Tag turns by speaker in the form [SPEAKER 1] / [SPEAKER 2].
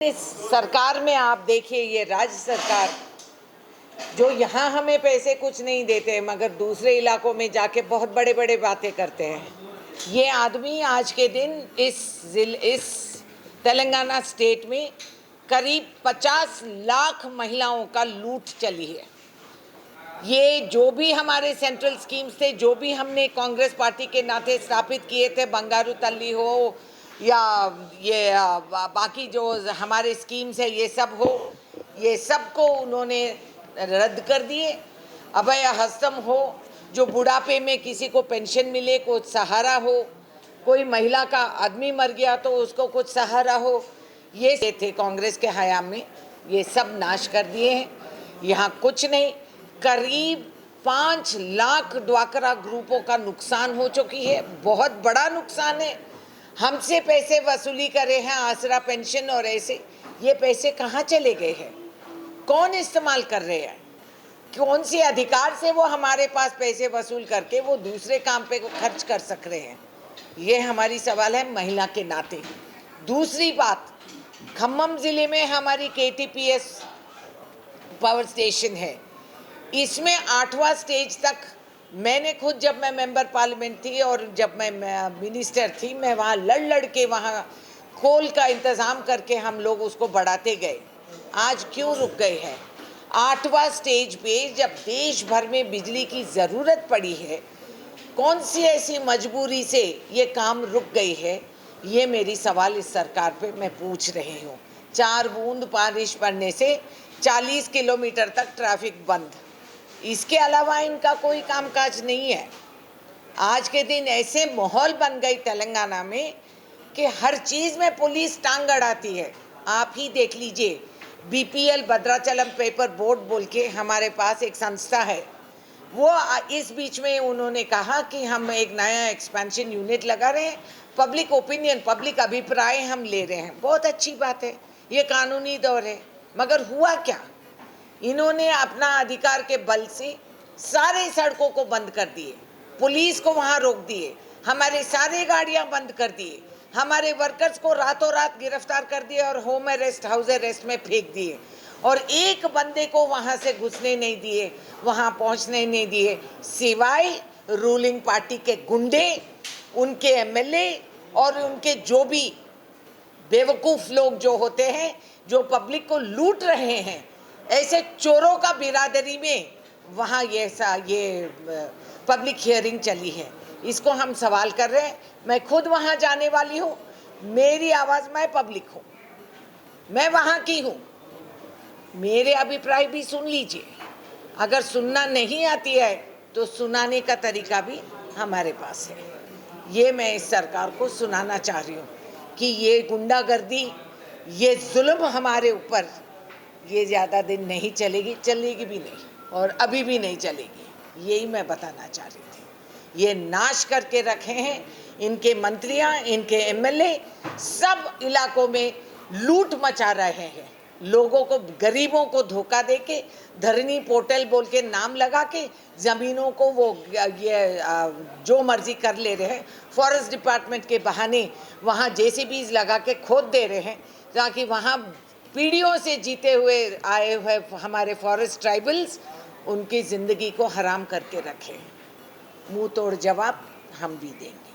[SPEAKER 1] इस सरकार में आप देखिए, ये राज्य सरकार जो यहाँ हमें पैसे कुछ नहीं देते मगर दूसरे इलाकों में जाके बहुत बड़े बड़े बातें करते हैं। ये आदमी आज के दिन इस तेलंगाना स्टेट में करीब 50 लाख महिलाओं का लूट चली है। ये जो भी हमारे सेंट्रल स्कीम्स थे, जो भी हमने कांग्रेस पार्टी के नाते स्थापित किए थे, बंगारू तल्ली हो या ये बाकी जो हमारे स्कीम्स है, ये सब हो, ये सब को उन्होंने रद्द कर दिए। अभय हस्तम हो, जो बुढ़ापे में किसी को पेंशन मिले, कुछ सहारा हो, कोई महिला का आदमी मर गया तो उसको कुछ सहारा हो, ये थे कांग्रेस के हयाम में, ये सब नाश कर दिए हैं। यहाँ कुछ नहीं, करीब 5 लाख ड्वाकरा ग्रुपों का नुकसान हो चुकी है। बहुत बड़ा नुकसान है। हमसे पैसे वसूली करे हैं, आसरा पेंशन और ऐसे, ये पैसे कहाँ चले गए हैं? कौन इस्तेमाल कर रहे हैं? कौन सी अधिकार से वो हमारे पास पैसे वसूल करके वो दूसरे काम पे खर्च कर सक रहे हैं? ये हमारी सवाल है महिला के नाते। दूसरी बात, खम्मम जिले में हमारी KTPS पावर स्टेशन है। इसमें 8वां स्टेज तक मैंने खुद, जब मैं मेंबर पार्लियामेंट थी और जब मैं मिनिस्टर थी, मैं वहाँ लड़ के वहाँ कोल का इंतज़ाम करके हम लोग उसको बढ़ाते गए। आज क्यों रुक गए हैं? 8वां स्टेज पे जब देश भर में बिजली की ज़रूरत पड़ी है, कौन सी ऐसी मजबूरी से ये काम रुक गई है? ये मेरी सवाल इस सरकार पे मैं पूछ रही हूँ। 4 बूंद बारिश पड़ने से 40 किलोमीटर तक ट्रैफिक बंद, इसके अलावा इनका कोई कामकाज नहीं है। आज के दिन ऐसे माहौल बन गई तेलंगाना में कि हर चीज़ में पुलिस टांग अड़ाती है। आप ही देख लीजिए, BPL भद्राचलम पेपर बोर्ड बोल के हमारे पास एक संस्था है, वो इस बीच में उन्होंने कहा कि हम एक नया एक्सपेंशन यूनिट लगा रहे हैं, पब्लिक ओपिनियन, पब्लिक अभिप्राय हम ले रहे हैं। बहुत अच्छी बात है, ये कानूनी दौर है। मगर हुआ क्या? इन्होंने अपना अधिकार के बल से सारे सड़कों को बंद कर दिए, पुलिस को वहाँ रोक दिए, हमारे सारे गाड़ियाँ बंद कर दिए, हमारे वर्कर्स को रातों रात गिरफ्तार कर दिए और होम अरेस्ट, हाउस अरेस्ट में फेंक दिए, और एक बंदे को वहाँ से घुसने नहीं दिए, वहाँ पहुँचने नहीं दिए, सिवाय रूलिंग पार्टी के गुंडे, उनके MLA और उनके जो भी बेवकूफ़ लोग जो होते हैं, जो पब्लिक को लूट रहे हैं। ऐसे चोरों का बिरादरी में वहाँ ये पब्लिक हियरिंग चली है। इसको हम सवाल कर रहे हैं। मैं खुद वहाँ जाने वाली हूँ, मेरी आवाज़, मैं पब्लिक हूँ, मैं वहाँ की हूँ, मेरे अभिप्राय भी सुन लीजिए। अगर सुनना नहीं आती है तो सुनाने का तरीका भी हमारे पास है। ये मैं इस सरकार को सुनाना चाह रही हूँ कि ये गुंडागर्दी, ये जुल्म हमारे ऊपर, ये ज़्यादा दिन नहीं चलेगी, चलेगी भी नहीं और अभी भी नहीं चलेगी। यही मैं बताना चाह रही थी। ये नाश करके रखे हैं इनके मंत्रियां, इनके MLA, सब इलाकों में लूट मचा रहे हैं। लोगों को, गरीबों को धोखा देके, धरनी पोर्टल बोल के नाम लगा के ज़मीनों को वो ये जो मर्जी कर ले रहे हैं। फॉरेस्ट डिपार्टमेंट के बहाने वहाँ JCBs लगा के खोद दे रहे हैं ताकि वहाँ पीढ़ियों से जीते हुए आए हुए हमारे फॉरेस्ट ट्राइबल्स उनकी ज़िंदगी को हराम करके रखें। मुंह तोड़ जवाब हम भी देंगे।